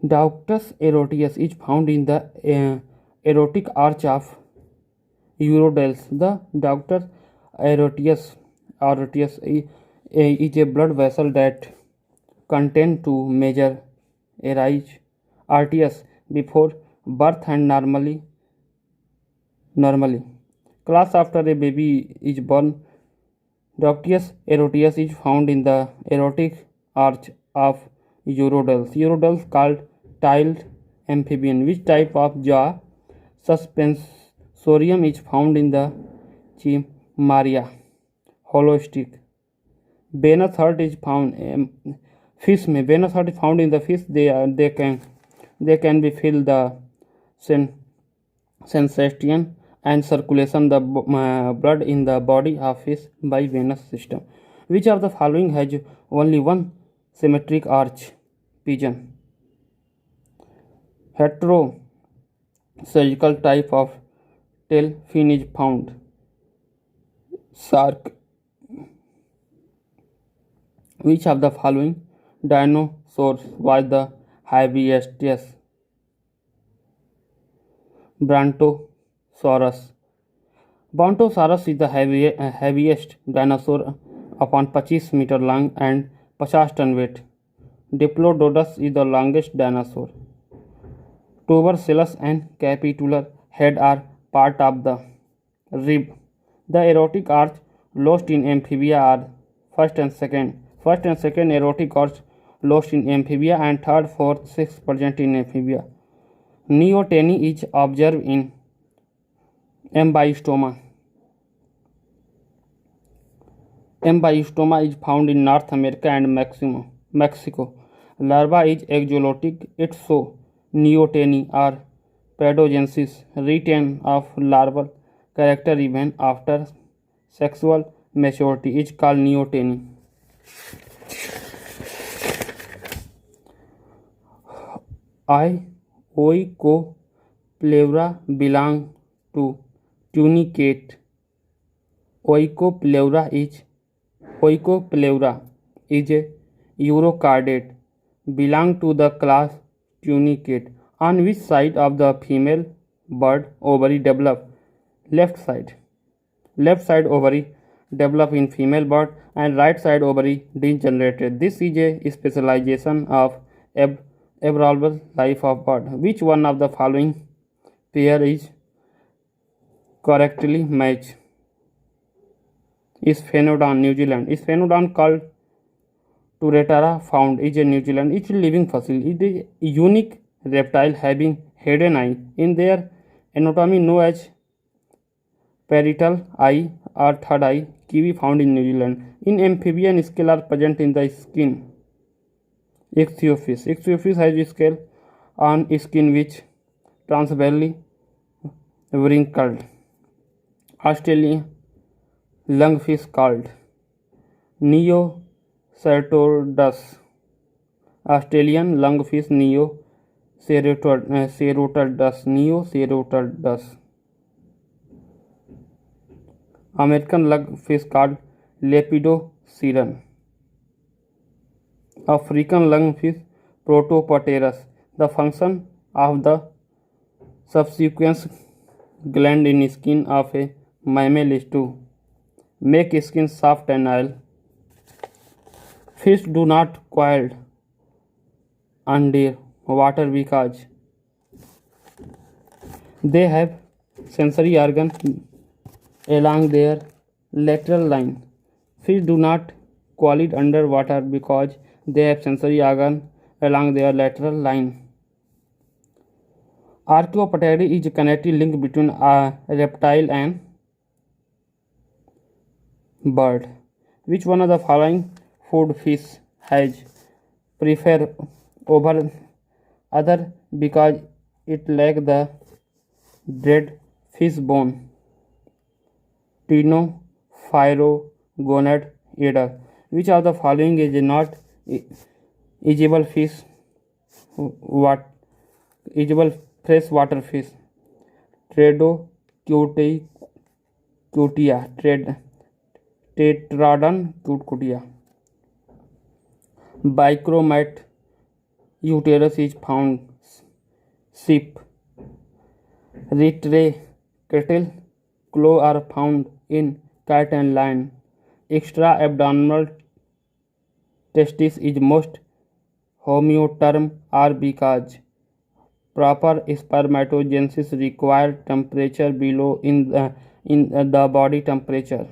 Ductus aerotius is found in the aortic arch of urodels. The ductus aerotius is a blood vessel that contains two major arteries before birth and normally. Class after a baby is born, Ductus aerotius is found in the aortic arch of urodels. Urodels called tiled amphibian. Which type of jaw suspensorium is found in the chimaria? Hollow stick. Venous heart is found fish में venous heart is found in the fish. They can be feel the sensation and circulation the blood in the body of fish by venous system. Which of the following has only one symmetric arch? Pigeon. Heterosexual type of tail fin is found. Shark. Which of the following dinosaurs was the heaviest? Brontosaurus. Brontosaurus is the heaviest dinosaur upon 25 meter long and 50 ton weight. Diplodocus is the longest dinosaur. Tuberculous and capitular head are part of the rib. The aortic arch lost in amphibia are first and second aortic arch lost in amphibia and third, fourth, sixth present in amphibia. Neoteny is observed in embystoma. Embystoma is found in North America and Mexico. Larva is exotic. It shows neoteny or pedogenesis, retain of larval character even after sexual maturity is called neoteny. Oikopleura belong to tunicate. Oikopleura is a urochordate, belong to the class tunicate. On which side of the female bird ovary develop? Left side. Left side ovary develop in female bird and right side ovary degenerated. This is a specialization of abnormal life of bird. Which one of the following pair is correctly matched? Sphenodon, New Zealand. Sphenodon called Turatara found is a New Zealand. Each living fossil. It is a unique reptile having hidden eye in their anatomy known as parietal eye or third eye. Kiwi found in New Zealand. In amphibian, scales are present in the skin. Ichthyophis. Ichthyophis has a scale on skin which transversely wrinkled. Australian lungfish called Neoceratodus. Australian lungfish Neoceratodus. American lungfish called Lepidosiren. African lungfish Protopoterus. The function of the subsequent gland in skin of a mammal is to make skin soft and oily. Fish do not coil under water because they have sensory organ along their lateral line. Fish do not coil under water because they have sensory organ along their lateral line. Archaeopteryx is a connective link between a reptile and bird. Which one of the following food fish has prefer over other because it lacks the dread fish bone? Tinophylgonid adder. Which of the following is not eatable fish? Eatable freshwater fish. Tetraodon cutia. Bichromate uterus is found. Sheep. Retractile claw are found in cat and lion. Extra abdominal testis is most homeotherm are because proper spermatogenesis require temperature below in the body temperature.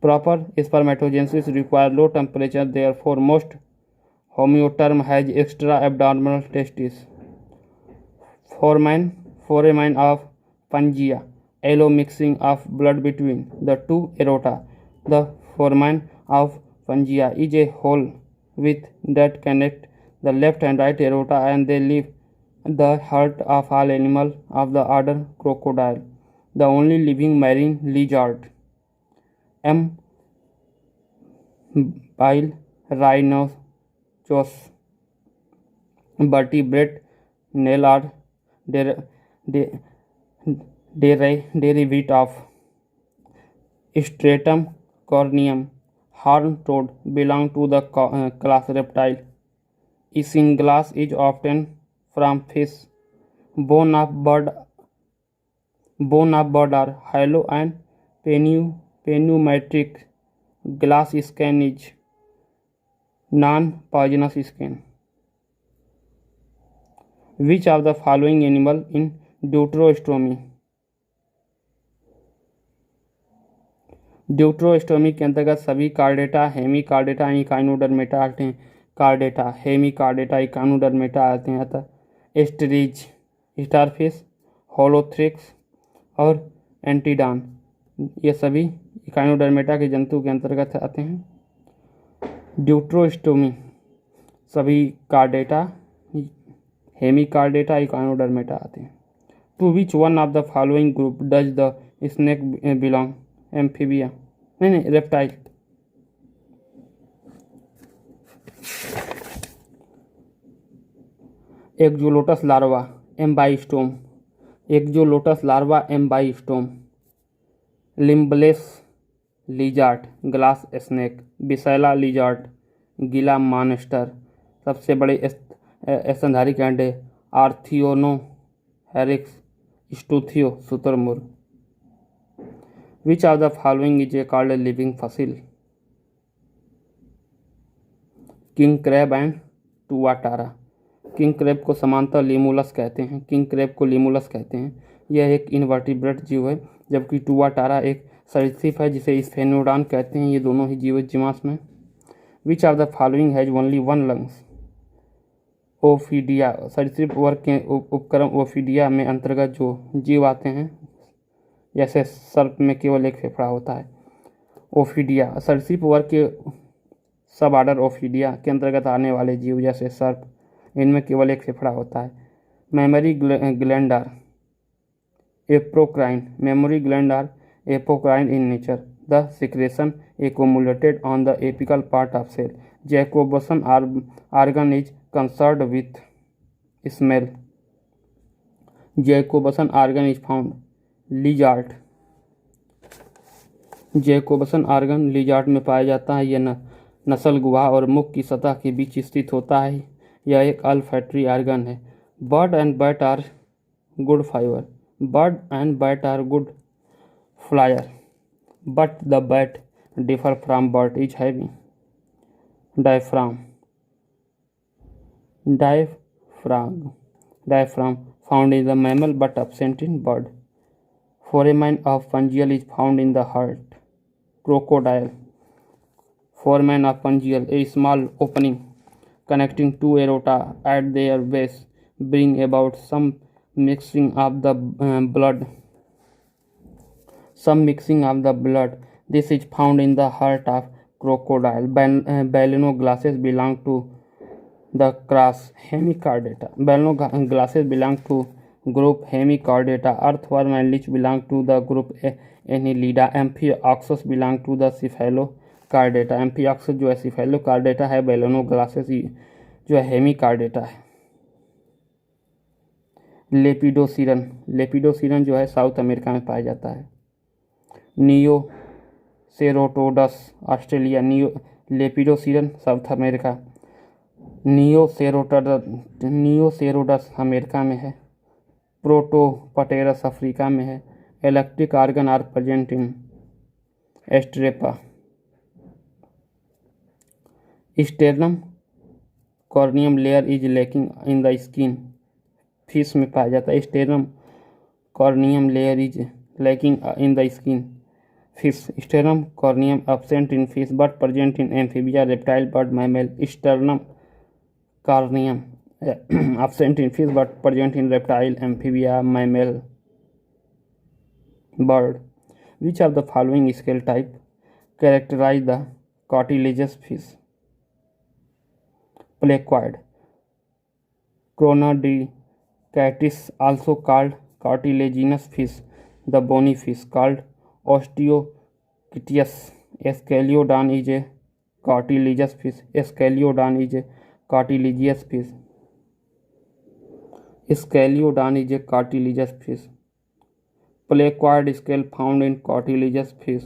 Proper spermatogenesis require low temperature, therefore most homeotherm has extra abdominal testis. Foramen of Pangea allow mixing of blood between the two aorta. The foramen of Pangea is a hole with that connect the left and right aorta, and they leave the heart of all animals of the order crocodile, the only living marine lizard. M. bile rhinoceros vertebrate nail are derivative of stratum corneum. Horned toad belong to the class reptile. Isinglass is often from fish. Bone of bird are hollow and pneumatic. Glass skin is non-poisonous skin. Which of the following animal in deuterostomy? ड्यूट्रोस्टोमी के अंतर्गत सभी chordata, Hemy chordata, Echinodermata आते हैं। Chordata, Hemy chordata, Echinodermata आते हैं। अतः estuaries, starfish, होलोथ्रिक्स और एंटीडान ये सभी इकाइनोडर्मेटा के जंतु के अंतर्गत आते हैं। ड्यूट्रोस्टोमी सभी कार्डेटा, हेमी कार्डेटा, इकाइनोडर्मेटा आते हैं। To which one of the following group does the snake belong? Amphibia, नहीं reptile. Axolotl larva Ambystoma, axolotl larva Ambystoma. Limbless lizard, glass snake. बिसैला लिजार्ड, गीला मॉन्स्टर। सबसे बड़े स्तनधारी के अंडे आर्थियोनोहेरिक्स स्टूथियो, शुतुरमुर्ग। Which of the following is called a living fossil? King crab and tuatara. King crab को समांतर लिमुलस कहते हैं, किंग क्रैब को लिमुलस कहते हैं। यह एक इनवर्टिब्रेट जीव है, जबकि टुआटारा एक सरीसृप है जिसे स्फेनोडान कहते हैं। ये दोनों ही जीव जीवाश्म में। विच of the following has only one lungs? Ophidia. सरीसृप वर्ग के उपक्रम ओफिडिया में अंतर्गत जो जीव आते हैं, जैसे सर्प में केवल एक फेफड़ा होता है। ओफिडिया सरीसृप वर्ग के सब ऑर्डर ओफिडिया के अंतर्गत आने वाले जीव जैसे सर्प, इनमें केवल एक फेफड़ा होता है। Mammary gland are apocrine, mammary gland are apocrine in nature. The secretion accumulated on the apical part of cell. Jacobson organ is concerned with smell. Jacobson organ is found lizard. Jacobson organ lizard में पाया जाता है। यह नस्ल गुहा और मुख की सतह के बीच स्थित होता है। यह एक अल्फैक्टरी ऑर्गन है। Bird and bat are good flyer. Bird and bat are good flyer, but the bat differ from bird is heavy diaphragm found in the mammal but absent in bird. Foramen of Pangea is found in the heart. Crocodile. Foramen of Pangea, a small opening connecting two aorta at their base, bring about some mixing of the blood. This is found in the heart of crocodile. Balenoglasses belong to the class Hemichordata. Balenoglasses belong to group Hemichordata. Earthworm and leech belong to the group Annelida. Amphioxus belong to the Cephalochordata. Amphioxus जो है Cephalochordata है, Balenoglasses जो है Hemichordata है। लेपिडोसिरन जो है south America में पाया जाता है। Neoceratodus Australia, Lepidosiren South America. Neoceratodus America में है। प्रोटोपटेरस अफ्रीका में है। Electric organ are present in Astrape. Stratum corneum layer is lacking in the skin, fish में पाया जाता है। Stratum corneum layer is lacking in the skin, fish. Stratum corneum absent in fish but present in amphibia, reptile, bird, mammal. Sternum corneum absent in fish but present in reptile, amphibia, mammal, bird. Which of the following scale type characterize the cartilaginous fish? Placoid. Chronodicatis, also called cartilaginous fish. The bony fish called Osteocytius. Scaliodon is a cartilaginous fish. Scaliodon is a cartilaginous fish. Scaliodon is a cartilaginous fish. Placoid scale found in cartilaginous fish.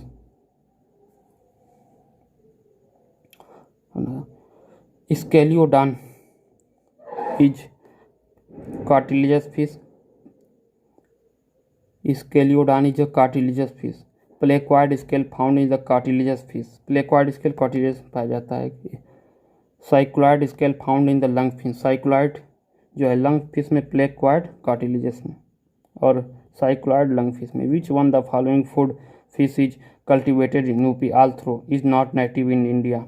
Scaliodon is cartilaginous fish. Scaliodon is a cartilaginous fish. Placoid scale found in the cartilaginous fish. Placoid scale cartilaginous पाया जाता है। Cycloid scale found in the lung fish. Cycloid जो है lung fish में, placoid cartilaginous में, और cycloid lung fish में। Which one the following food fish is cultivated in UP although is not native in India?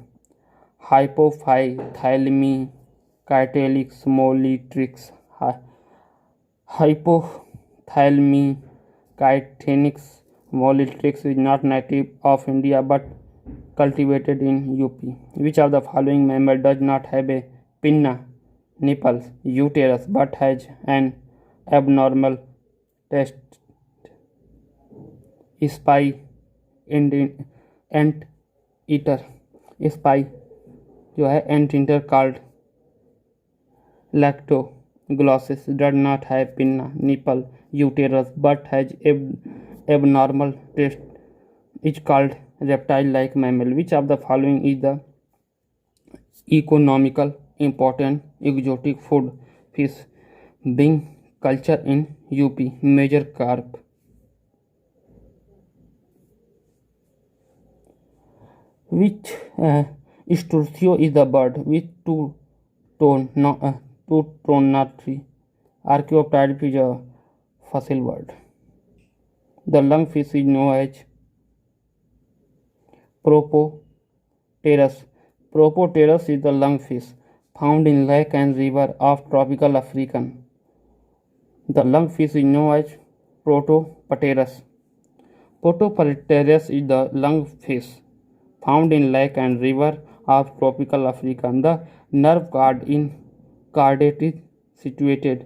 Hypophthalmichthys molitrix. Hypophthalmichthys molitrix is not native of India but cultivated in UP. Which of the following mammal does not have a pinna, nipples, uterus but has an abnormal test? Spy anteater. Spy जो है anteater called Lactoglossus does not have pinna, nipple, uterus but has abnormal test, is called reptile-like mammal. Which of the following is the economical important exotic food fish being cultured in UP? Major carp. Which Struthio is the bird with two-tonary archaeopteryx is a fossil bird. The lungfish is known as Propoterus. Propoterus is the lungfish found in lake and river of tropical African. The lungfish is known as Protopoterus. Protopoterus is the lungfish found in lake and river of tropical Africa. The nerve cord in caudate is situated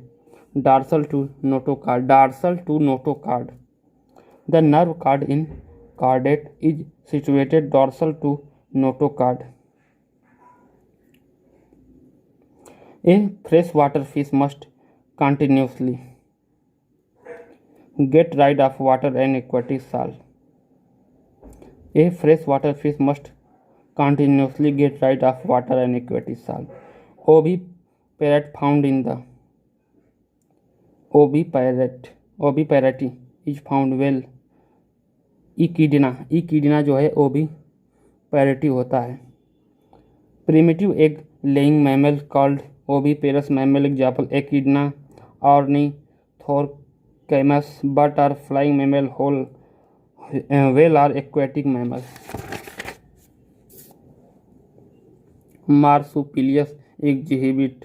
dorsal to notochord. Dorsal to notochord. The nerve cord in caudate is situated dorsal to notochord. A freshwater fish must continuously get rid of water and aquatic salt. A freshwater fish must continuously get rid of water and aquatic salt. Oviparrot found in the oviparity is found well. इकीडिना जो है oviparity होता है। Primitive egg laying mammal called oviparous mammal example echidna Ornithorhynchus bat are flying mammal whole whale are aquatic mammal. Marsupials exhibit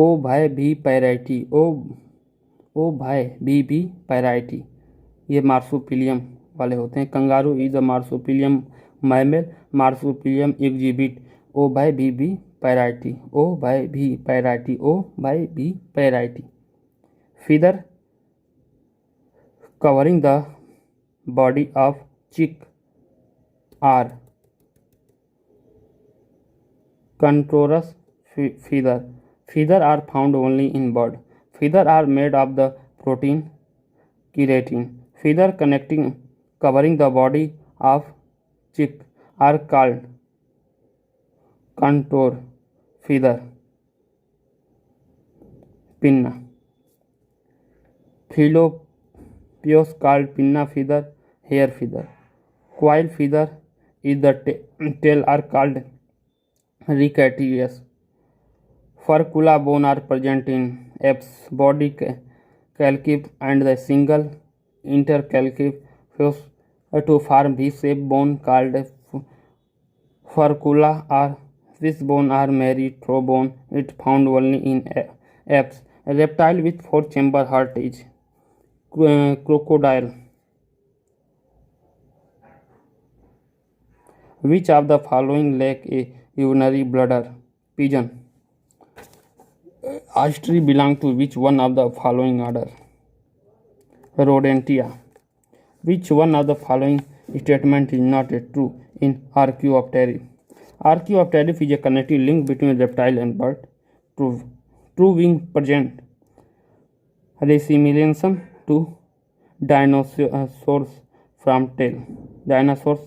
ovoviviparity ovoviviparity, ये marsupium वाले होते हैं। Kangaroo is the marsupium mammal. Marsupium exhibit ovoviviparity ovoviviparity. Feather covering the body of chick are contorous feather. Feather are found only in bird. Feather are made of the protein keratin. Feather covering the body of chick are called contour, feather, pinna. Fallopios called pinna feather, hair feather. Coil feather is the tail are called rickettsia. Furcula bone are present in apes body calcium and the single intercalcium fuse to form V-shaped bone called furcula or this bone are married through bone. It found only in apes. A reptile with four-chamber heart is crocodile. Which of the following lack a urinary bladder? Pigeon. Ostrich belong to which one of the following order? Rodentia. Which one of the following statement is not true in Archaeopteryx? Archaeopteryx is a connective link between reptile and bird. True. Wing present resemblance to dinosaurs from tail. Dinosaurs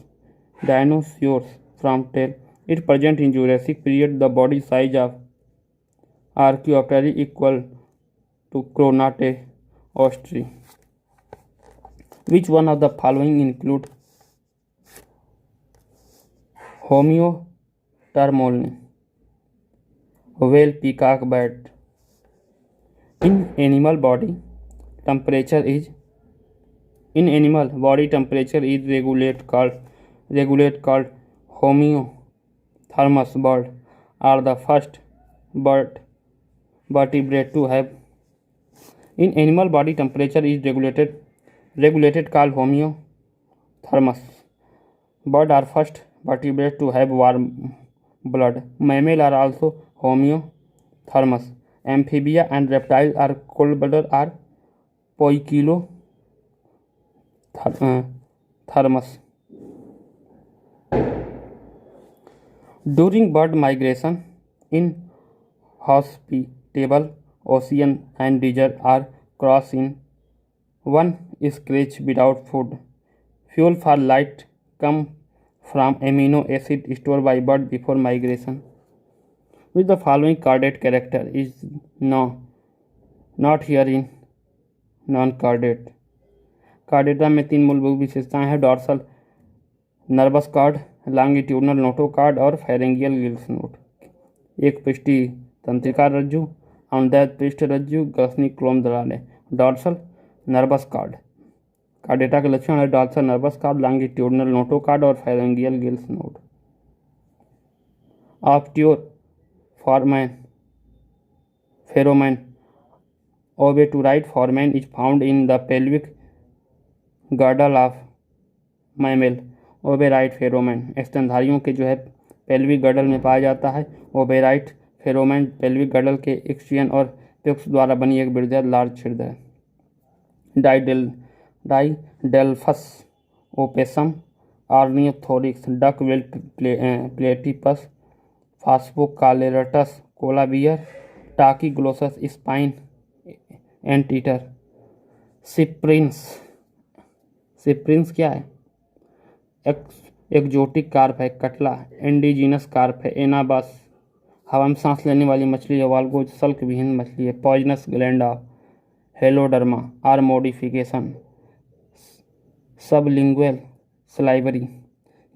from tail. It present in Jurassic period. The body size of Archaeopteryx equal to Chronate ostrich. Which one of the following include Homeothermolne, whale, peacock, bat? In animal body temperature is regulate called homeothermos. Bird are the first vertebrate to have. In animal body temperature is regulated called homeothermos. Bird are first vertebrate to have warm blood. Mammal are also homeothermos. Amphibia and reptile are cold-blooded or poikilothermos. During bird migration in hospitable ocean and desert are crossed in one scratch without food. Fuel for light come from amino acid stored by bird before migration. Which the following chordate character is not here in non-chordate? Chordata में तीन मूलभूत विशेषताएं हैं: dorsal nervous cord, longitudinal notochord और pharyngeal gills note. एक पृष्ठीय तंत्रिका रज्जु, अनुदैर्ध्य पृष्ठ रज्जु, ग्रसनी क्लोम दरारें। डॉर्सल नर्वस कॉर्ड कार्डेटा के लक्षण है dorsal nervous cord, longitudinal notochord और फेरेंगियल गिल्स नोट। ऑप्टियोर pheromone oviparite foramen is found in the pelvic girdle of mammal. ओवेराइट फेरोमैन स्तनधारियों के जो है पेल्विक गर्डल में पाया जाता है। ओवेराइट फेरोमैन पेल्विक गर्डल के एक्सियन और प्यूक्स द्वारा बनी एक वृद्धि लार्ज छिद्र है। Didelphis opossum, Ornithorhynchus, duck billed platypus, Phascolarctos, koala bear, Tachyglossus, spiny anteater. Cyprinus क्या है? एक्जोटिक कार्प है। कटला इंडिजीनस कार्प है। एनाबास हवा में सांस लेने वाली मछली है। वाल्गोज सल्क विहीन मछली है। Poisonous gland of Heloderma are modification. Sublingual salivary.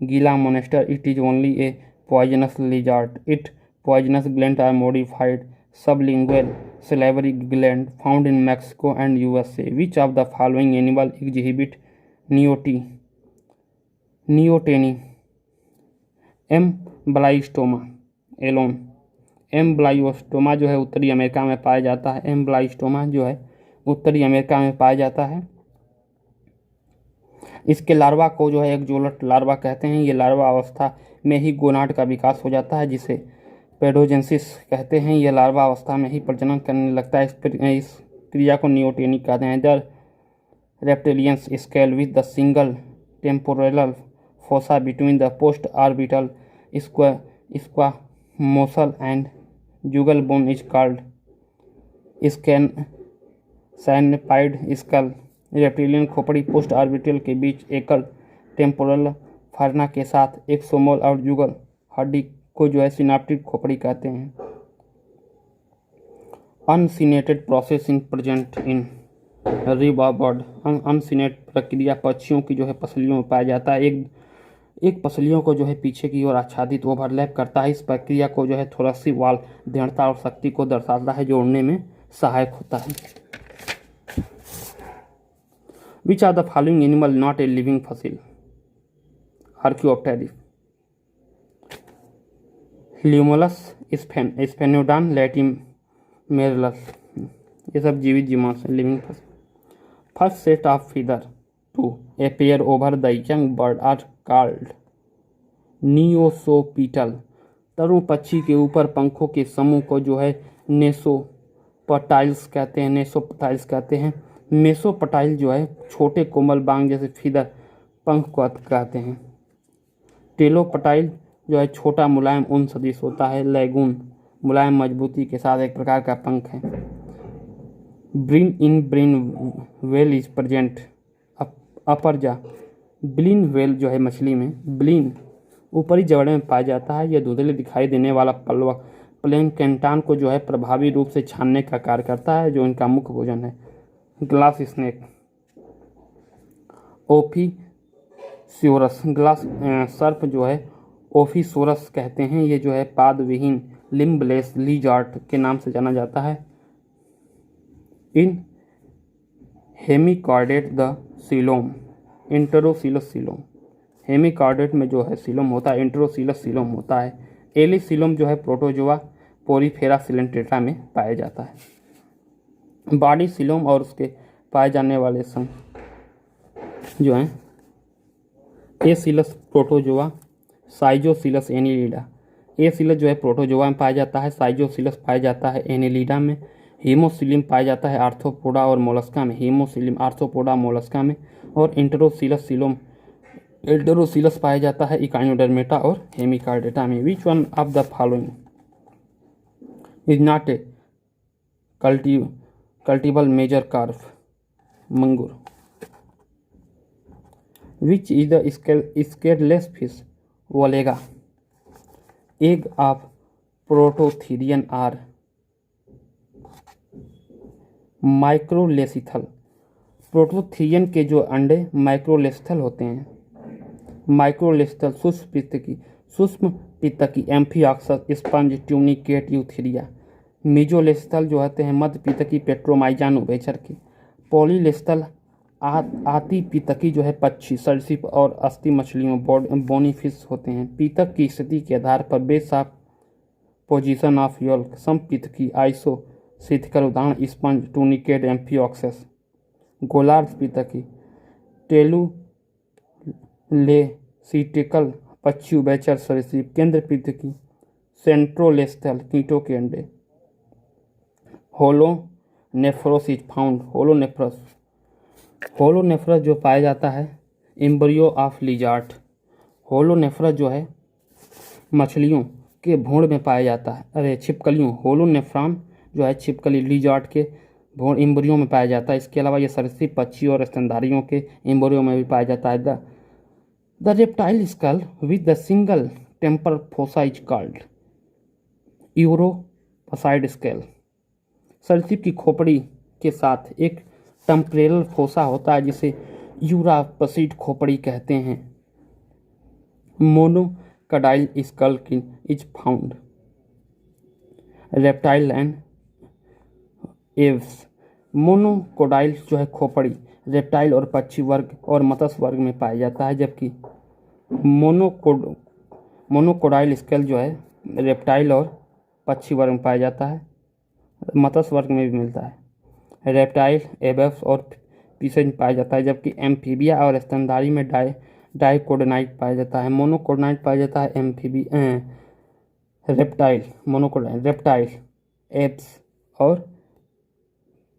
Gila monster it is only a poisonous lizard. Its poisonous glands are modified sublingual salivary gland found in Mexico and USA. Which of the following animal exhibit neoteny? Ambystoma alone. Ambystoma जो है उत्तरी America में पाया जाता है। एम्ब्लाइस्टोमा जो है उत्तरी अमेरिका में पाया जाता है। इसके लार्वा को जो है एक्जोलट लार्वा कहते हैं। ये लार्वा अवस्था में ही गोनाड का विकास हो जाता है जिसे पेडोजेंसिस कहते हैं। यह लार्वा अवस्था में ही प्रजनन करने लगता है। इस क्रिया को नियोटेनी कहते हैं। The reptilians scale with the single temporal fossa between the post orbital squamosal and jugal bone is called synapsid skull. Reptilian खोपड़ी पोस्ट ऑर्बिटल के बीच एकल टेम्पोरल फरना के साथ एक सोमोल और जुगल हड्डी को जो है सिनाप्टिक खोपड़ी कहते हैं। Uncinate process in present in ribs bird. Uncinate प्रक्रिया पक्षियों की जो है पसलियों में पाया जाता है। एक पसलियों को जो है पीछे की ओर आच्छादित ओवरलैप करता है। इस प्रक्रिया को जो है थोरैसिक वाल दृढ़ता और शक्ति को दर्शाता है जो उड़ने में सहायक होता है। Which are the following animal not a living fossil? Archaeopteryx, ल्यूमोलस, स्फेनोडान, लैटिमेरलस, ये सब जीवित जीवांश हैं, living fossil. First set of feather to appear over the young bird are called neossoptile. तरुण पक्षी के ऊपर पंखों के समूह को जो है नेसोपटाइल्स कहते हैं। मेसोपटाइल जो है छोटे कोमल बांग जैसे फीदर पंख को कहते हैं। टेलोपटाइल जो है छोटा मुलायम ऊन सदृश होता है। लैगून मुलायम मजबूती के साथ एक प्रकार का पंख है। ब्रीन वेल इज प्रेजेंट अपरजा। ब्लीन वेल जो है मछली में ब्लीन ऊपरी जबड़े में पाया जाता है। यह धुंधले दिखाई देने वाला पलवा प्लैंकटन को जो है प्रभावी रूप से छानने का कार्य करता है जो इनका मुख्य भोजन है। ग्लास स्नेक, ओफिस्योरस, ग्लास सर्प जो है ओफिसोरस कहते हैं। ये जो है पाद विहीन लिम्बलेस लीजार्ड के नाम से जाना जाता है। इन hemichordate the coelom, इंटरोसीलस coelom. Hemichordate में जो है सीलोम होता है, इंटरोसीलस सीलोम होता है। एलिस सीलोम जो है प्रोटोजोआ पोरीफेरा सिलेंट्रेटा में पाया जाता है। बॉडी सीलोम और उसके पाए जाने वाले संघ जो हैं एसिलस प्रोटोजोआ, साइजोसिलस एनिलिडा। एसिलस जो है प्रोटोजोआ में पाया जाता है, साइजोसिलस पाया जाता है एनिलिडा में, हीमोसिलियम पाया जाता है आर्थ्रोपोडा और मोलस्का में, हीमोसिलियम आर्थ्रोपोडा मोलस्का में, और इंटरोसिलस पाया जाता है इकाइनोडर्मेटा और हेमिकॉर्डेटा में। Which one of the following is not a cultivable major carp? Mangur. Which is the scaleless fish? Wallago. Egg of prototherian are microlecithal. Prototherian के जो अंडे माइक्रोलेसिथल होते हैं। माइक्रोलेसिथल सूक्ष्म पित्तकी amphioxus sponge tunicate Eutheria. Mesolecithal जो होते हैं मध्य पित्तकी पेट्रोमाइजान उभयचर के। पॉलीलेसिथल आती पित्तकी जो है पक्षी सरीसृप और अस्थि मछलियों बोनी फिश होते हैं। पित्तक की स्थिति के आधार पर base of position of yolk. सम पित्तकी आइसोसिथिकल उदाहरण स्पंज ट्यूनिकेट एम्फिऑक्सस। गोलार्ध पित्तकी टेलुलेसिटिकल पक्षी उभयचर सरीसृप। केंद्र पित्तकी सेंट्रोलेसिथल कीटों के अंडे। होलोनेफ्रोस इज फाउंड। होलोनेफ्रस जो पाया जाता है एम्ब्रियो ऑफ लिजार्ड। होलोनेफ्रस जो है मछलियों के भूण में पाया जाता है। छिपकलियों होलोनेफ्रॉन जो है छिपकली लिजार्ड के भूण एम्ब्रियो में पाया जाता है। इसके अलावा ये सरीसृप पक्षी और स्तनधारियों के एम्ब्रियो में भी पाया जाता है। The reptile skull with the single temper fossa is called euryapsid scale. सरीसृप की खोपड़ी के साथ एक टेम्परेल फोसा होता है जिसे यूरापसीड खोपड़ी कहते हैं। Monocondylic skull is found reptile and Aves. Monocondylic जो है खोपड़ी रेप्टाइल और पक्षी वर्ग और मत्स्य वर्ग में पाया जाता है, जबकि मोनोकोडाइल स्केल जो है रेप्टाइल और पक्षी वर्ग में पाया जाता है, मत्स्य वर्ग में भी मिलता है। रेप्टाइल एबेक्स और फिशेज में पाया जाता है, जबकि एम्फीबिया और स्तनधारी में डाइकोडोनाइट पाया जाता है। मोनोकोडाइट पाया जाता है रेप्टाइल एब्स और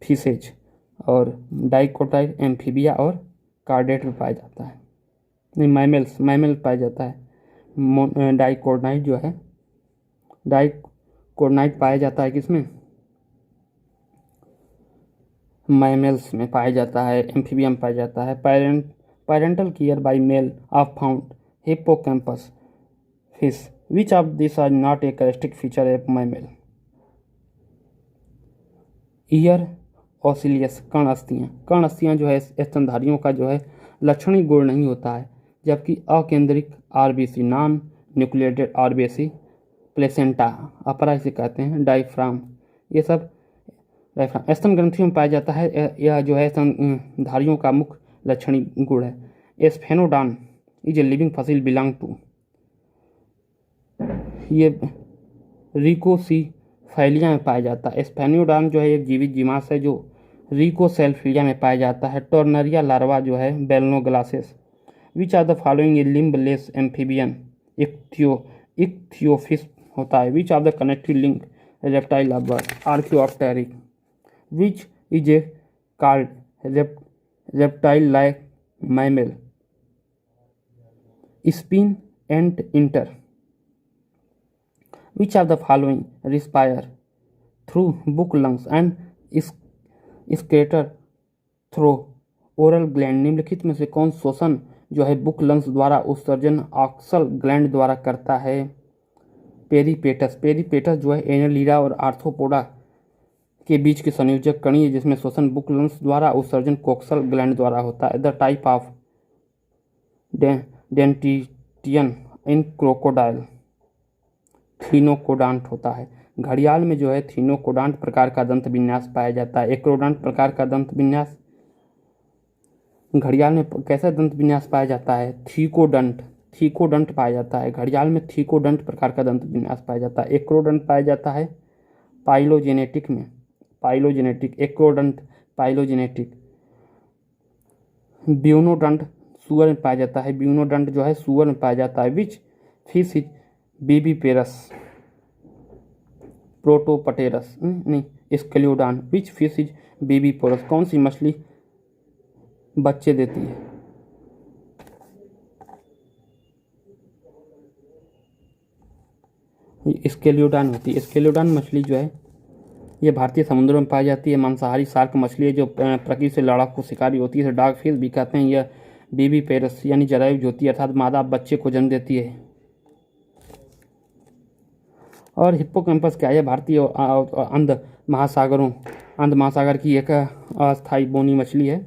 फिशेज, और डाइकोटाइल एम्फीबिया और कार्डेट में पाया जाता है। मैमल पाया जाता है। डाइकोडोनाइट जो है डाइकोडोनाइट पाया जाता है किसमें? मैमल्स में पाया जाता है, एम्फीबिया में पाया जाता है। Parental care by male of found Hippocampus fish which of this are not a characteristic feature a mammal? Ear ossicles, कर्ण अस्थियाँ जो है स्तनधारियों का जो है लक्षणीय गुण नहीं होता है, जबकि अकेंद्रिक RBC, non nucleated RBC, placenta अपरा इसे कहते हैं, डायफ्राम, ये सब डायफ्राम स्तन ग्रंथियों में पाया जाता है। यह जो है स्तनधारियों का मुख्य लक्षणीय गुण है। स्फेनोडॉन इज ए लिविंग फसिल बिलोंग टू, ये रिकोसीफैलिया में पाया जाता है। स्फेनोडॉन जो है एक जीवित जीवाश्म है जो रिकोसेल्फिलिया में पाया जाता है। टोर्नरिया लार्वा जो है Balanoglossus. Which are the following a limbless amphibian? Ichthyophis होता है। Which of the connective link reptile of bird? Archaeopteryx. Which is a called reptile like mammal? Spiny anteater. Which of the following respire through book lungs and scatter through oral gland? निम्नलिखित में से कौन श्वसन जो है book lungs द्वारा उत्सर्जन ऑक्सल gland द्वारा करता है? पेरीपेटस। पेरीपेटस जो है एनेलिडा और आर्थ्रोपोडा के बीच की संयोजक कणी है, जिसमें श्वसन बुक लंग्स द्वारा उत्सर्जन कोक्सल ग्लैंड द्वारा होता है। The type of dentition in crocodile thecodont होता है। घड़ियाल में जो है थीनोकोडांट प्रकार का दंत विन्यास पाया जाता है। एक्रोडांट प्रकार का दंत विन्यास घड़ियाल में कैसा दंत विन्यास पाया जाता है? थीकोडंट पाया जाता है। घड़ियाल में थीकोडंट प्रकार का दंत विन्यास पाया जाता है। एक्रोडंट पाया जाता है पाइलोजेनेटिक में, एक्रोडंट पाइलोजेनेटिक। ब्यूनोडंट सुअर में पाया जाता है। ब्यूनोडंट जो है सुअर में पाया जाता है। विच फिश इज बीबीपेरस? प्रोटोपटेरस नहीं, स्केलियोडान। विच फिश इज बीबीपोरस? कौन सी मछली बच्चे देती है? स्केलियोडान होती है। स्केलियोडान मछली जो है ये भारतीय समुद्रों में पाई जाती है। मांसाहारी शार्क मछली है जो प्रकृति से लड़ाकू शिकारी होती है। डॉग फिश भी कहते हैं। यह बीबीपेरस यानी जरायुज होती है, अर्थात मादा बच्चे को जन्म देती है। और हिप्पोकैम्पस क्या है? भारतीय अंध महासागर की एक अस्थायी बोनी मछली है।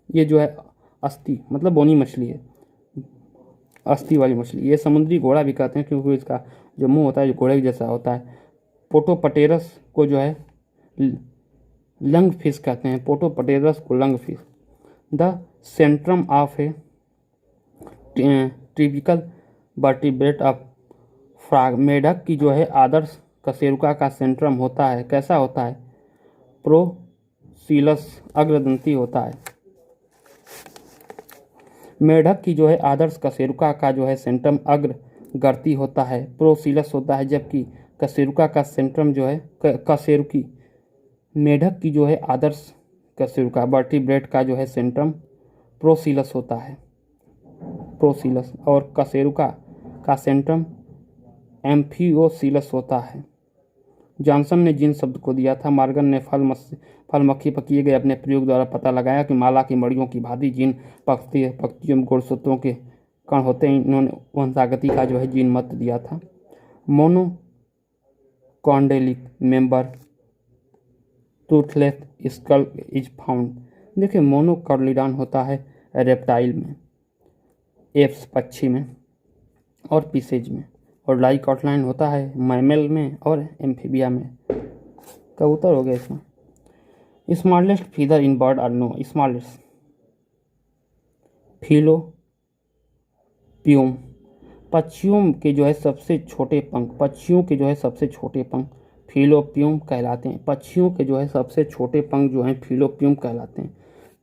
ये जो है अस्थि मतलब बोनी मछली है, अस्थि वाली मछली। ये समुद्री घोड़ा भी कहते हैं क्योंकि इसका जो मुंह होता है जो घोड़े जैसा होता है। पोटोपटेरस को जो है लंग फिश कहते हैं। पोटोपटेरस को lung fish. The Centrum of A typical vertebrate of frog. मेढक की जो है आदर्श कशेरुका का सेंट्रम होता है, कैसा होता है? प्रोसीलस अग्रदंती होता है। मेढक की जो है आदर्श कशेरुका का जो है सेंट्रम अग्रगर्ती होता है, प्रोसीलस होता है, जबकि कशेरुका का सेंट्रम जो है कशेरुकी। मेढक की जो है आदर्श कशेरुका वर्टिब्रेट का जो है सेंट्रम प्रोसीलस होता है, प्रोसीलस, और कशेरुका का सेंट्रम एम्फियोसीलस होता है। जॉनसन ने जीन शब्द को दिया था। मॉर्गन ने फल मक्खी पर किए गए अपने प्रयोग द्वारा पता लगाया कि माला की मड़ियों की भांति जीन पक्षियों में गुणसूत्रों के कण होते हैं। इन्होंने वंशागति का जो है जीन मत दिया था। Monocondylic member toothless skull is found. देखिए मोनोकॉर्लिडॉन होता है रेप्टाइल में, एप्स पक्षी में और पीसेज में, और डाइकोटलाइन होता है मैमल में और एम्फीबिया में। कबूतर हो गया इसमें। Smallest feather in bird are no. Smallest filoplume. पक्षियों के जो है सबसे छोटे पंख फिलोपियम कहलाते हैं। पक्षियों के जो है सबसे छोटे पंख जो हैं फिलोपियम कहलाते हैं।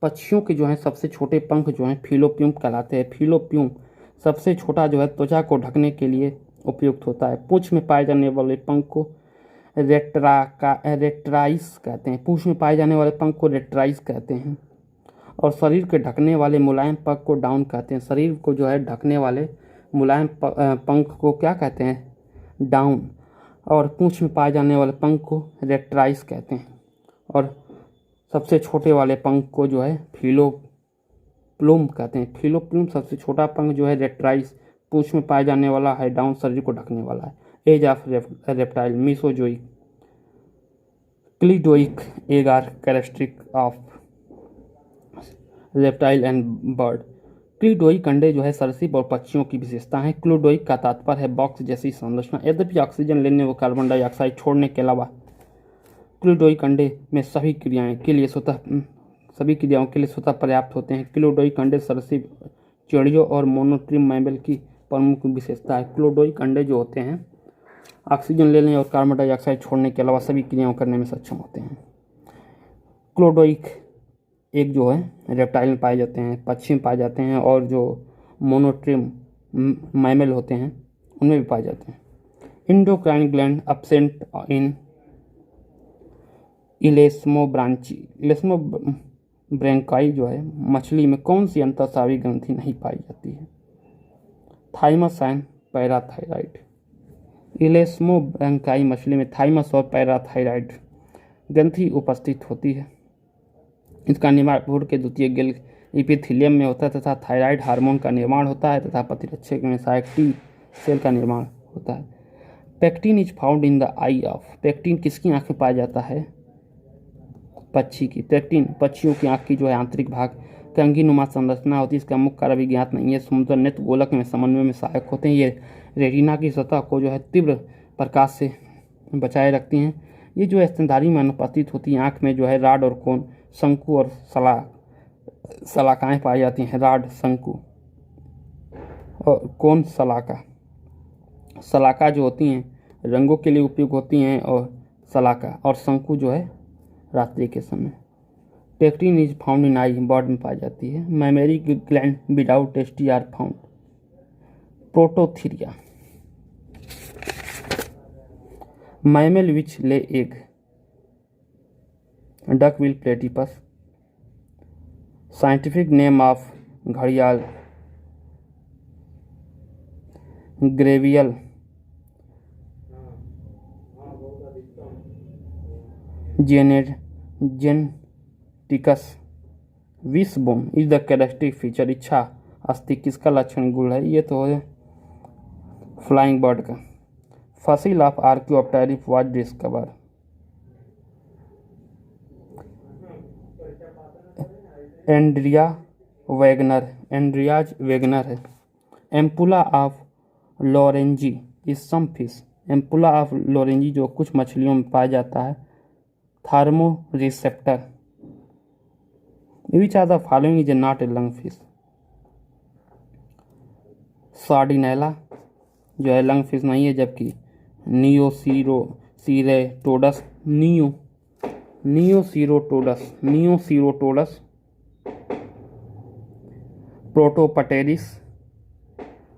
पक्षियों के जो है सबसे छोटे पंख जो हैं फिलोपियम कहलाते हैं। फिलोपियम सबसे छोटा जो है त्वचा को ढकने के लिए उपयुक्त होता है। पूंछ में पाए जाने वाले पंख को रेट्राइस कहते हैं। पूंछ में पाए जाने वाले पंख को रेट्राइस कहते हैं। और शरीर के ढकने वाले मुलायम पंख को डाउन कहते हैं। शरीर को जो है ढकने वाले मुलायम पंख को क्या कहते हैं? डाउन। और पूंछ में पाए जाने वाले पंख को रेट्राइस कहते हैं। और सबसे छोटे वाले पंख को जो है फिलोप्लूम कहते हैं। फिलोप्लूम सबसे छोटा पंख जो है रेट्राइस पूंछ में पाया जाने वाला है, डाउन शरीर को ढकने वाला है। Age of reptile Mesozoic, cleidoic egg are characteristic of reptile and bird. Cleidoic अंडे जो है सरीसृप और पक्षियों की विशेषता है। क्लोडोइक का तात्पर्य है बॉक्स जैसी संरचना। यद्यपि ऑक्सीजन लेने व कार्बन डाइऑक्साइड छोड़ने के अलावा क्लोडोइक अंडे में सभी क्रियाओं के लिए स्वतः पर्याप्त होते हैं। क्लोडोइक अंडे सरीसृप, चिड़ियों और मोनोट्रिम मैमल की प्रमुख विशेषता है। क्लोडोइक अंडे जो होते हैं ऑक्सीजन लेने और कार्बन डाइऑक्साइड छोड़ने के अलावा सभी क्रियाओं करने में सक्षम होते हैं। क्लोडोइक एक जो है रेप्टाइल में पाए जाते हैं, पक्षी में पाए जाते हैं, और जो मोनोट्रिम मैमल होते हैं उनमें भी पाए जाते हैं। इंडोक्राइन ग्लैंड एब्सेंट इन इलेस्मोब्रांकाई जो है मछली में कौन सी अंतःस्रावी ग्रंथि नहीं पाई जाती है? Thymus and parathyroid. इलेस्मोब्रांकाई मछली में थाइमस और पैराथायराइड ग्रंथि उपस्थित होती है। इसका निर्माण भ्रूण के द्वितीय गिल इपिथीलियम में होता है तथा थायराइड हार्मोन का निर्माण होता है तथा प्रतिरक्षक में सहायक टी सेल का निर्माण होता है। Pectin is found in the I of. Pectin किसकी आंख में पाया जाता है? पक्षी की। पेक्टिन पक्षियों की आंख की जो है आंतरिक भाग कंघीनुमा संरचना होती है। इसका मुख्य कार्य भी ज्ञात नहीं है। समुद्र नेत्र गोलक में समन्वय में सहायक होते हैं। ये रेटिना की सतह को जो है तीव्र प्रकाश से बचाए रखती हैं। ये जो है स्तनधारी में अनुपस्थित होती है। आँख में जो है राड और कोन, शंकु और सलाकाएँ पाई जाती हैं। राड, शंकु और कोन, सलाका जो होती हैं रंगों के लिए उपयोग होती हैं, और सलाका और शंकु जो है रात्रि के समय। Pecten is found in eye, bird में पाई जाती है। Mammary gland without teats are found. Prototheria, mammal which lay egg, duckbill platypus. Scientific name of घड़ियाल, Gavialis gangeticus. Wishbone is the characteristic feature. इच्छा अस्थि किसका लक्षण गुण है? ये तो है फ्लाइंग बर्ड का। Fossil of Archaeopteryx was discover. Andreas Wagner है। Ampulla of Lorenzini is some fish. Ampulla of Lorenzini जो कुछ मछलियों में पाया जाता है। Thermo receptor, which are the following is not a lung fish. Sardinella जो है लंग फिश नहीं है, जबकि नियोसीरोटोडस, प्रोटोपटेरिस,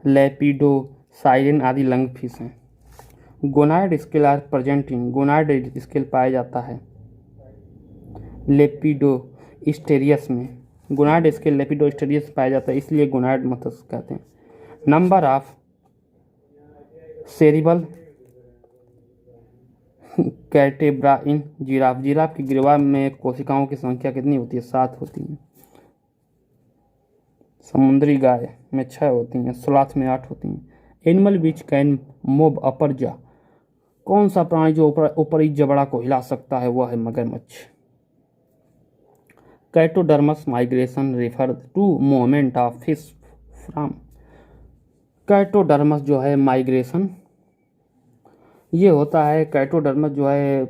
लेपिडोसाइरिन आदि लंग फिश हैं। Ganoid scale are present in. Ganoid scale पाया जाता है लेपिडोस्टेरियस में। गोनाइड स्केल लेपिडोस्टेरियस पाया जाता है, इसलिए गोनाइड मत्स्य कहते हैं। Number of cervical vertebra in giraffe. Giraffe की गिरवा में कोशिकाओं की संख्या कितनी होती है? 7 होती है। समुद्री गाय में 6 होती हैं। स्लॉथ में 8 होती हैं। एनिमल विच कैन मूव अपर जा। कौन सा प्राणी जो ऊपरी जबड़ा को हिला सकता है? वह है मगरमच्छ। Catadromous migration refer to movement of fish from. Catadromous जो है माइग्रेशन ये होता है। कैटोडर्मस जो है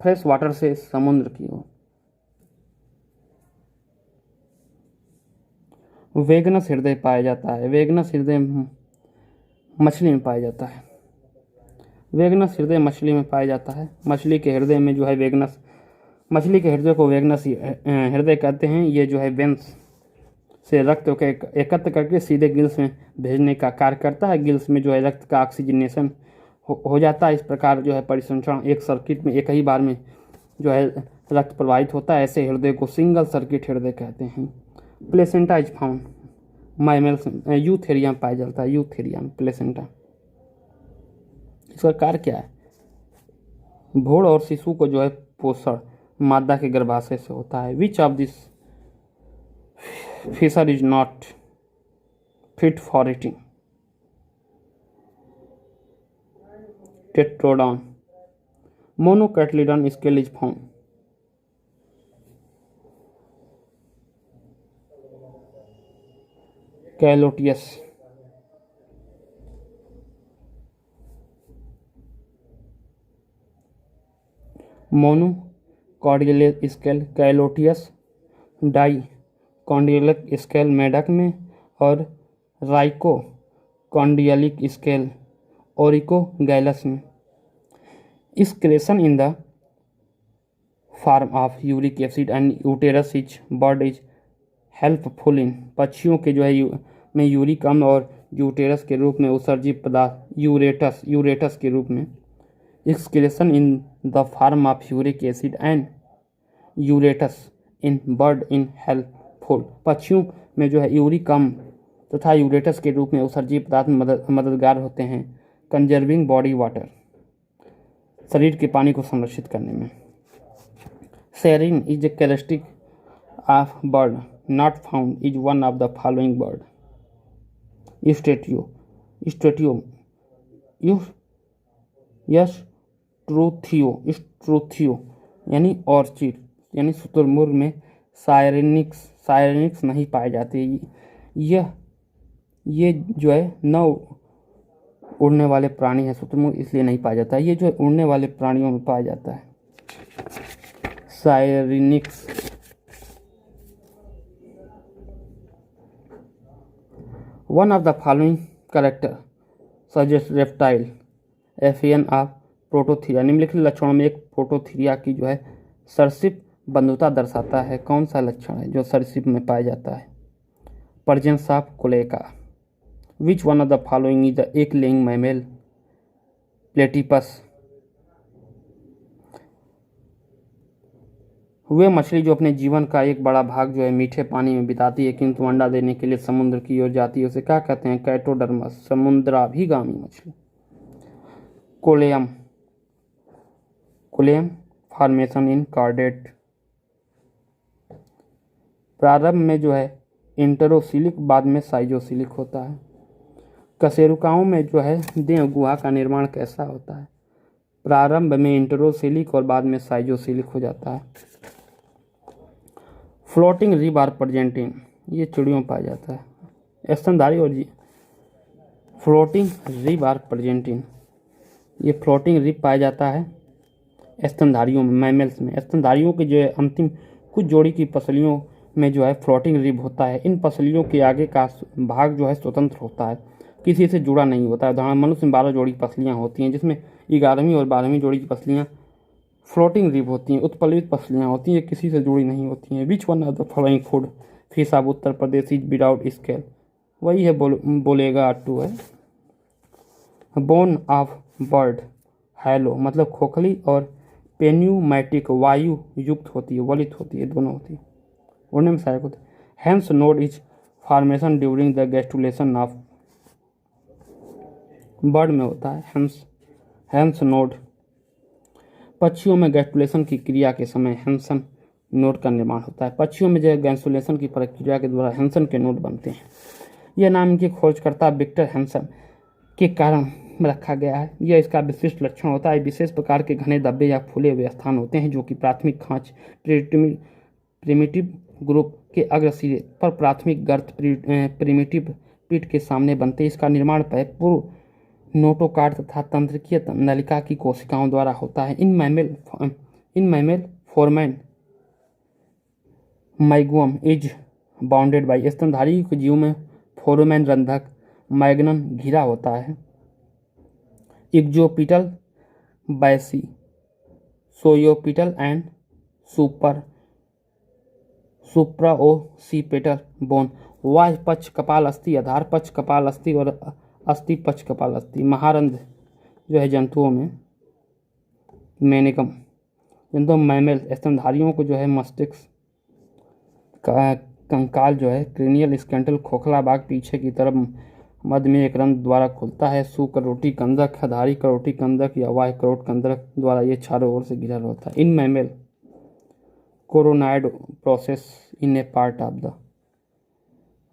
फ्रेश वाटर से समुद्र की ओर। वेगनस हृदय पाया जाता है। वेगनस हृदय मछली में पाया जाता है। वेगनस हृदय मछली में पाया जाता है। मछली के हृदय में जो है वेगनस, मछली के हृदय को वेगनस हृदय कहते हैं। ये जो है वेंस से रक्त को एकत्र करके सीधे गिल्स में भेजने का कार्य करता है। गिल्स में जो है रक्त का ऑक्सीजनेशन हो जाता है। इस प्रकार जो है परिसंचरण एक सर्किट में एक ही बार में जो है रक्त प्रवाहित होता है। ऐसे हृदय को सिंगल सर्किट हृदय कहते हैं। Placenta is found mammals, Eutheria में पाया जाता है। यूथेरिया में प्लेसेंटा। इसका कार्य क्या है? भ्रूण और शिशु को जो है पोषण मादा के गर्भाशय से होता है। Which of this fishes is not fit for eating. Tetrodon. Monocotyledon skull is found. Calotes. Monocondylic skull Calotes, dicondylic skull मेढक में और राइको कॉन्डियलिक स्केल ओरिकोगैलस में। Excretion in the form of uric acid and uterus each bird is helpful in। पक्षियों के जो है में uric अम्ल और यूटेरस के रूप में उत्सर्जित पदार्थ यूरेटस के रूप में। Excretion in the form of uric acid and urates in bird in helpful. पक्षियों में जो है यूरिक अम्ल तथा यूरेटस के रूप में उत्सर्जित पदार्थ मददगार होते हैं कंजर्विंग बॉडी वाटर, शरीर के पानी को संरक्षित करने में। Syrinx is a characteristic of bird not found is one of the following bird. Struthio Struthio यानी ऑर्चिड यानी शुतुरमुर्ग में सायरेनिक्स नहीं पाए जाते। ये जो है न उड़ने वाले प्राणी है शुतुरमुर्ग, इसलिए नहीं पाया जाता है। ये जो उड़ने वाले प्राणियों में पाया जाता है syrinx. One of the following character suggest reptile affinity of Prototheria. निम्नलिखित लक्षणों में एक प्रोटोथीरिया की जो है सरीसृप बंधुता दर्शाता है। कौन सा लक्षण है जो सरीसृप में पाया जाता है? Presence of cloaca. Which one of the following is the egg laying mammal platypus. वे मछली जो अपने जीवन का एक बड़ा भाग जो है मीठे पानी में बिताती है किंतु अंडा देने के लिए समुद्र की ओर जाती है, उसे क्या कहते हैं? कैटोडर्मस, समुद्राभिगामी मछली। कोलेयम फॉर्मेशन इन कार्डेट। प्रारंभ में जो है इंटरोसिलिक, बाद में साइजोसिलिक होता है। कशेरुकाओं में जो है देह गुहा का निर्माण कैसा होता है? प्रारंभ में इंटरोसिलिक और बाद में साइजोसिलिक हो जाता है। Floating rib are present in, ये चिड़ियों में पाया जाता है। स्तनधारी और floating rib are present in, ये फ्लोटिंग रिब पाया जाता है स्तनधारियों में, मैमल्स में। स्तनधारियों के जो है अंतिम कुछ जोड़ी की पसलियों में जो है फ्लोटिंग रिब होता है। इन पसलियों के आगे का भाग जो है स्वतंत्र होता है, किसी से जुड़ा नहीं होता है। उदाहरण मनुष्य में 12 जोड़ी पसलियाँ होती हैं, जिसमें 11वीं और 12वीं जोड़ी की पसलियाँ फ्लोटिंग रिब होती हैं। उत्पल्लित पसलियाँ होती हैं, किसी से जुड़ी नहीं होती हैं। विच one of the following food fish of Uttar Pradesh is without scale. वही है बोलेगा टू है। बोन ऑफ बर्ड हैलो मतलब खोखली और पेन्यूमैटिक वायु युक्त होती है, वलित होती है, दोनों होती है, उड़ने में सहायक होती है। Hence node is formation during the gastrulation of. Bird में होता है हेंस नोड। पक्षियों में गैस्टुलेशन की क्रिया के समय हेंसन नोड का निर्माण होता है। पक्षियों में जो गैस्टुलेशन की प्रक्रिया के द्वारा हेंसन के नोड बनते हैं। यह नाम इनके खोजकर्ता विक्टर हेंसन के कारण रखा गया है। यह इसका विशिष्ट लक्षण होता है। विशेष प्रकार के घने धब्बे या फूले हुए स्थान होते हैं जो कि प्राथमिक खांच प्रिमिटिव ग्रुप के अग्रसिरे पर प्राथमिक गर्त प्रिमिटिव पीठ के सामने बनते हैं। इसका निर्माण पूर्व नोटोकार्ड तथा तंत्रिकीय नलिका की कोशिकाओं द्वारा होता है। In mammal foramen magnum is bounded by. स्तनधारी जीव में फोरमैन रंध्रक मैग्नम घिरा होता है। इक्जोपिटल बैसी सोयोपिटल एंड सुप्राओसिपिटल बोन। वाह्य पक्ष कपाल अस्थि, आधार पक्ष कपाल अस्थि और अस्थि पक्ष कपाल अस्थि। महारंध्र जो है जंतुओं में मेनिकम जंतु मैमल स्तनधारियों को जो है मस्तिष्क का कंकाल जो है क्रेनियल स्केंटल खोखला भाग पीछे की तरफ मध्य में एक रंध्र द्वारा खुलता है। सुकरोटी कंदक, आधारी करोटी कंदक या वाह्य करोट कंदक द्वारा ये चारों ओर से घिरा होता है। In mammal coronoid process in a part of the.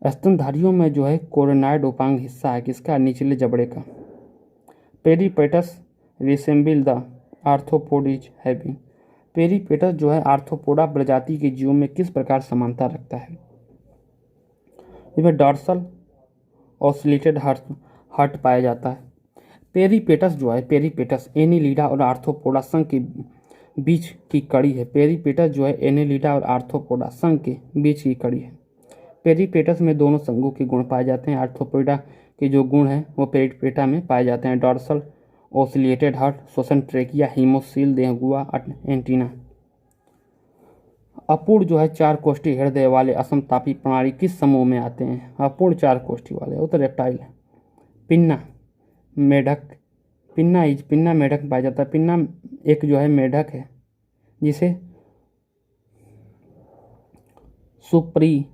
स्तनधारियों में जो है कोरोनाइड उपांग हिस्सा है किसका? निचले जबड़े का। Peripatus resemble the arthropod is having. Peripatus जो है आर्थ्रोपोडा प्रजाति के जीवों में किस प्रकार समानता रखता है? इसमें डॉर्सल ऑसिलेटेड हर्ट पाया जाता है। पेरिपेटस जो है, पेरिपेटस एनिलिडा और आर्थ्रोपोडा संघ के बीच की कड़ी है। पेरिपेटस जो है एनिलिडा और आर्थ्रोपोडा संघ के बीच की कड़ी है। पेरिपेटस में दोनों संघों के गुण पाए जाते हैं। आर्थ्रोपोडा के जो गुण हैं वो पेरिपेटा में पाए जाते हैं। डॉर्सल ओसिलेटेड हार्ट, श्वसन ट्रेकिया, हीमोसील, देहगुआ, एंटीना। अपूर्ण जो है चार कोष्ठी हृदय वाले असमतापी प्रणाली किस समूह में आते हैं? अपूर्ण चार कोष्ठी वाले वो तो रेप्टाइल है। पिन्ना मेढक, पिन्ना मेढक पाया जाता है। पिन्ना एक जो है मेढक है जिसे सुप्री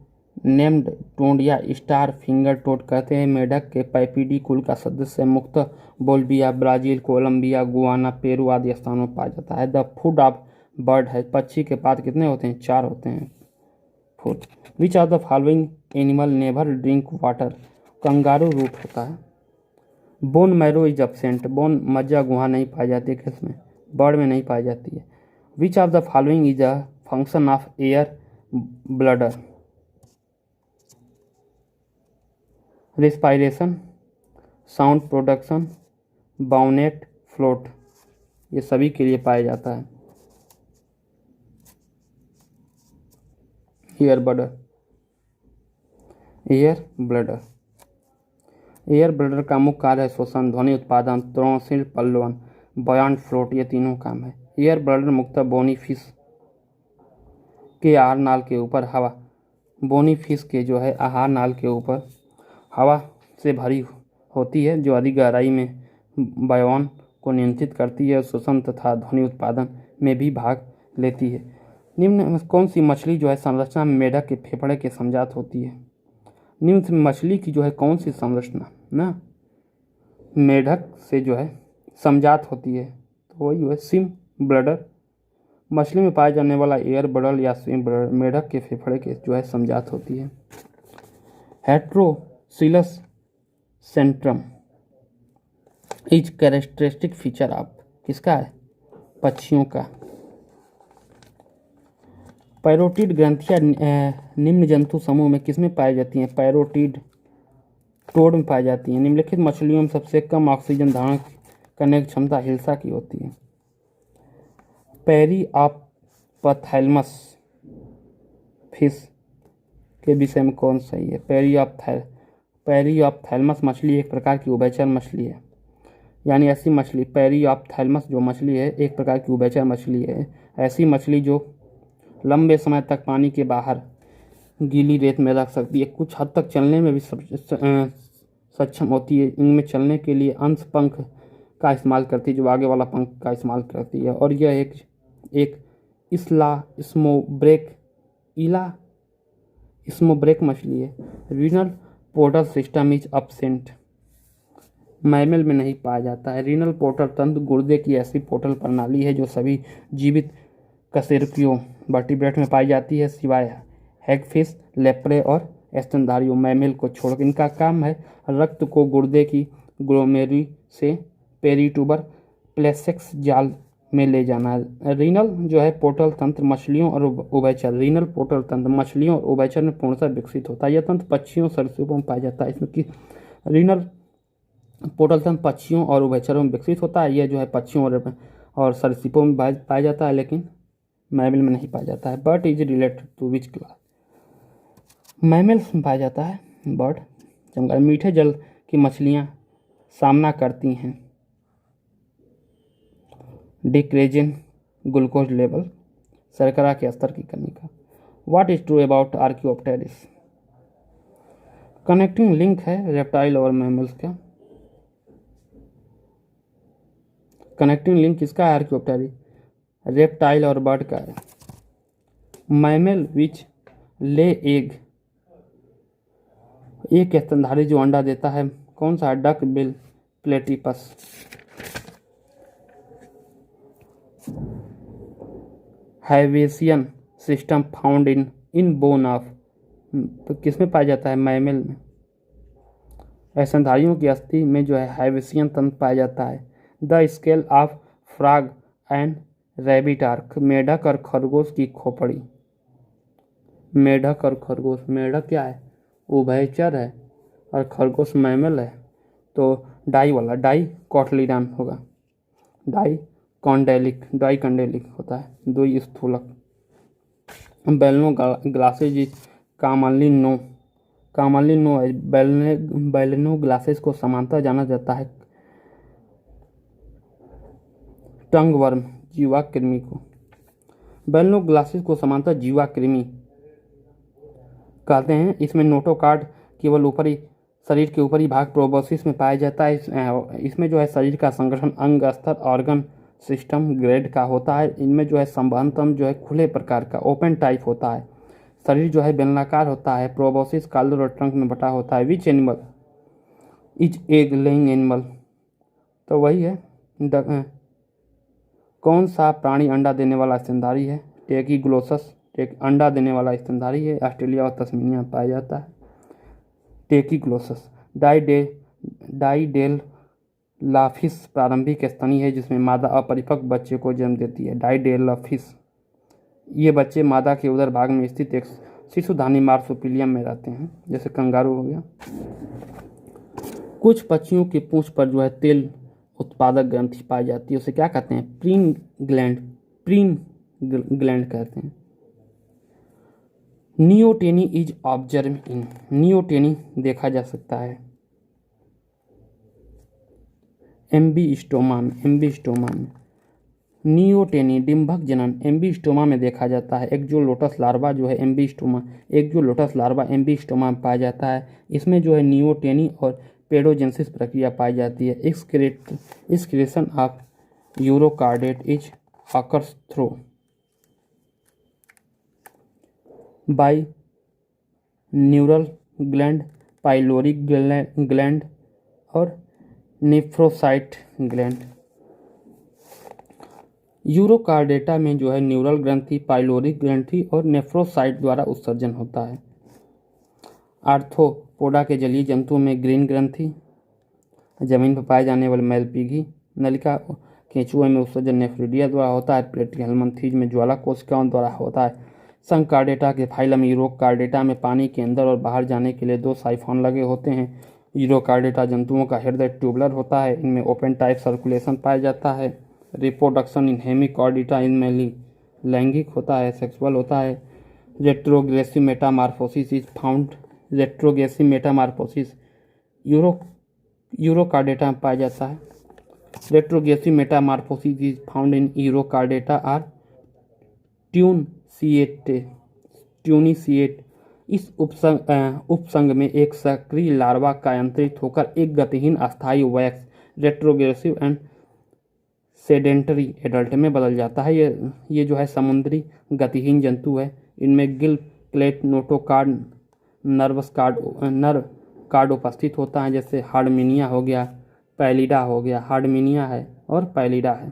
named toad or star finger toad कहते हैं। मेढक के पैपीडी कुल का सदस्य मुक्त Bolivia, Brazil, Colombia, Guyana, Peru आदि स्थानों में पाया जाता है। द फूड ऑफ बर्ड है। पक्षी के पात कितने होते हैं? 4 होते हैं। Food. Which of the following animal never drink water? Kangaroo rat होता है। Bone marrow is absent. बोन मज्जा गुहा नहीं पाई जाती है किसमें? बर्ड में नहीं पाई जाती है। Which of the following is a function of air bladder? Respiration, sound production, buoyancy, float, ये सभी के लिए पाया जाता है। एयर ब्लडर, एयर ब्लडर का मुख्य कार्य है श्वसन, ध्वनि उत्पादन, त्रोणशील पल्लवन, बॉयंट फ्लोट, ये तीनों काम है। एयर ब्लडर मुख्यतः बोनी फिश के आहार नाल के ऊपर हवा, बोनी फिश के जो है आहार नाल के ऊपर हवा से भरी होती है, जो अधिक गहराई में बायोन को नियंत्रित करती है। श्वसन तथा ध्वनि उत्पादन में भी भाग लेती है। निम्न में कौन सी मछली जो है संरचना में मेढक के फेफड़े के समजात होती है? निम्न मछली की जो है कौन सी संरचना ना मेढक से जो है समजात होती है? तो वही है स्विम ब्लडर। मछली में पाया जाने वाला एयर ब्लडर या स्विम ब्लडर मेढक के फेफड़े के जो है समजात होती है। हेट्रोसिलस Centrum is characteristic feature of किसका है? पक्षियों का। पैरोटिड ग्रंथियां निम्न जंतु समूह में किसमें पाई जाती हैं? पैरोटिड टोड में पाई जाती हैं। निम्नलिखित मछलियों में सबसे कम ऑक्सीजन धारण करने की क्षमता हिल्सा की होती है। पेरिऑप्थैल्मस फिश के विषय में कौन सही है? पेरिऑप्थैल्मस मछली एक प्रकार की उभयचर मछली है। यानी ऐसी मछली, पेरिऑप्थैल्मस जो मछली है एक प्रकार की उभयचर मछली है। ऐसी मछली जो लंबे समय तक पानी के बाहर गीली रेत में रख सकती है, कुछ हद तक चलने में भी सक्षम होती है। इनमें चलने के लिए अंश पंख का इस्तेमाल करती है, जो आगे वाला पंख का इस्तेमाल करती है। और यह एक स्मोब्रेक मछली है। Renal portal system is absent, mammal में नहीं पाया जाता है। रीनल पोर्टल तंत्र गुर्दे की ऐसी पोर्टल प्रणाली है जो सभी जीवित कशेरुकियों वर्टिब्रेट में पाई जाती है, सिवाय हैगफिश, लेप्रे और स्तनधारियों मैमल को छोड़कर। इनका काम है रक्त को गुर्दे की ग्लोमेरुली से पेरिट्यूबर प्लेक्सस जाल में ले जाना है। रीनल जो है पोर्टल तंत्र मछलियों और उभयचर, रीनल पोर्टल तंत्र मछलियों और उभयचर में पूर्णतः विकसित होता है। यह तंत्र पक्षियों सरीसृपों में पाया जाता है। इसमें कि रीनल पोर्टल तंत्र पक्षियों और उभयचरों में विकसित होता है। यह जो है पक्षियों और सरीसृपों में पाया जाता है, लेकिन मैमल में नहीं पाया जाता है। Bird is related to which class? Mammals में पाया जाता है बर्ड। चमगादड़। मीठे जल की मछलियाँ सामना करती हैं डिक्रीजिंग ग्लूकोज लेवल, शर्करा के स्तर की कमी का। What is true about archaeopteryx? Connecting link है रेप्टाइल और मैमल्स का। कनेक्टिंग लिंक किसका है? आर्कियोप्टेरिस, रेप्टाइल और बर्ड का है। मैमल विच ले एग, एक स्तनधारी जो अंडा देता है कौन सा? Duck bill platypus. Haversian system found in bone of, किसमें पाया जाता है? मैमल में। स्तनधारियों की अस्थि में जो है हैवेसियन तंत्र पाया जाता है। The scale of frog and rabbit are, मेढक और खरगोश की खोपड़ी। मेढक और खरगोश, मेढक क्या है, उभयचर है, और खरगोश मैमल है, तो डाई वाला, डाई कोटलीडान होगा, डाई कंडेलिक होता है, द्वि स्थूलक। Balanoglossus is commonly known as Balanoglossus को समानता जाना जाता है टंग वर्म, जीवा कृमि को। बेलनो ग्लासेस को समानता जीवा कृमि कहते हैं। इसमें नोटोकार्ड केवल ऊपरी शरीर के ऊपरी भाग प्रोबोसिस में पाया जाता है। इसमें जो है शरीर का संगठन अंग स्तर ऑर्गन सिस्टम ग्रेड का होता है। इनमें जो है संवहन तंत्र जो है खुले प्रकार का ओपन टाइप होता है। शरीर जो है बेलनाकार होता है। प्रोबोसिस कॉलर और ट्रंक में बटा होता है। Which animal is egg laying animal, तो वही है कौन सा प्राणी अंडा देने वाला स्तनधारी है। टेकीग्लोसस एक अंडा देने वाला स्तनधारी है। ऑस्ट्रेलिया और तस्मेनिया में पाया जाता है टेकीग्लोसस। डाइडेल लाफिस प्रारंभिक स्तनी है जिसमें मादा अपरिपक्व बच्चे को जन्म देती है। डाइडेलफिस, ये बच्चे मादा के उदर भाग में स्थित एक शिशुधानी मार्सुपिलियम में रहते हैं, जैसे कंगारू हो गया। कुछ पक्षियों की पूंछ पर जो है तेल उत्पादक ग्रंथि पाई जाती है, उसे क्या कहते हैं, प्रीन ग्लैंड कहते हैं। Neoteny is observe in, neoteny देखा जा सकता है एम्बिस्टोमा में। नियोटेनी डिंभक जनन एम्बिस्टोमा में देखा जाता है। एक जो लोटस लार्वा जो है एम्बिस्टोमा में पाया जाता है। इसमें जो है नियोटेनी और पेडोजेंसिस प्रक्रिया पाई जाती है। Excretion of urochordate is occurs through by neural gland, pyloric gland और नेफ्रोसाइट ग्लैंड। यूरोकार्डेटा में जो है न्यूरल ग्रंथि, पाइलोरिक ग्रंथि और नेफ्रोसाइट द्वारा उत्सर्जन होता है। आर्थ्रोपोडा के जलीय जंतुओं में ग्रीन ग्रंथि, जमीन पर पाए जाने वाले मैलपीगी नलिका केंचुए में उत्सर्जन नेफ्रिडिया द्वारा होता है। प्लेटिहेल्मिन्थीज में ज्वाला कोशिकाओं द्वारा होता है। संकार्डेटा के फाइलम यूरोकार्डेटा में पानी के अंदर और बाहर जाने के लिए 2 साइफॉन लगे होते हैं। यूरोकार्डेटा जंतुओं का हृदय ट्यूबुलर होता है। इनमें ओपन टाइप सर्कुलेशन पाया जाता है। रिप्रोडक्शन इन हेमिकॉर्डेटा इनमें लैंगिक होता है, सेक्सुअल होता है। Retrogressive metamorphosis is found, retrogressive metamorphosis urochordata में पाया जाता है। Retrogressive metamorphosis is found in urochordata or tunicate. इस उपसंग में एक सक्रिय लार्वा कायांतरित होकर एक गतिहीन अस्थायी wax retrogressive and sedentary adult में बदल जाता है। ये जो है समुद्री गतिहीन जंतु है। इनमें Gill plate notochord nerve card उपस्थित होता है, जैसे हार्डमिनिया हो गया, पैलिडा हो गया, हार्डमिनिया है और पैलिडा है।